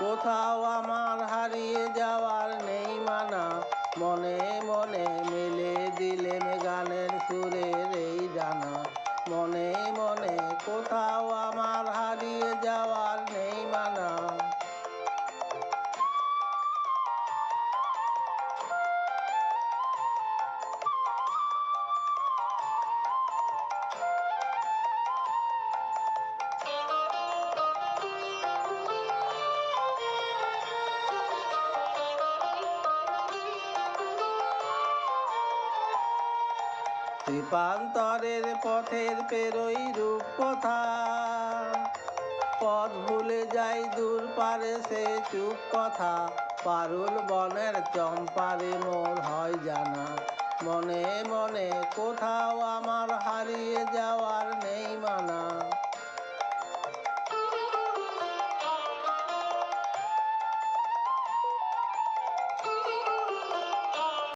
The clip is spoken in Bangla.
কোথাও আমার হারিয়ে যাওয়ার নেই মানা। মনে মনে মেলে দিলেম গানের সুরের এই ডানা। মনে মনে কোথাও আমার হারিয়ে যাওয়ার নেই মানা। কৃপান্তরের পথের পেরোই রূপকথা। পথ ভুলে যাই দূর পারে সে চুপ কথা। পারুল বনের চম্পারে মোর হয় জানা। মনে মনে কোথাও আমার হারিয়ে যাওয়ার নেই মানা।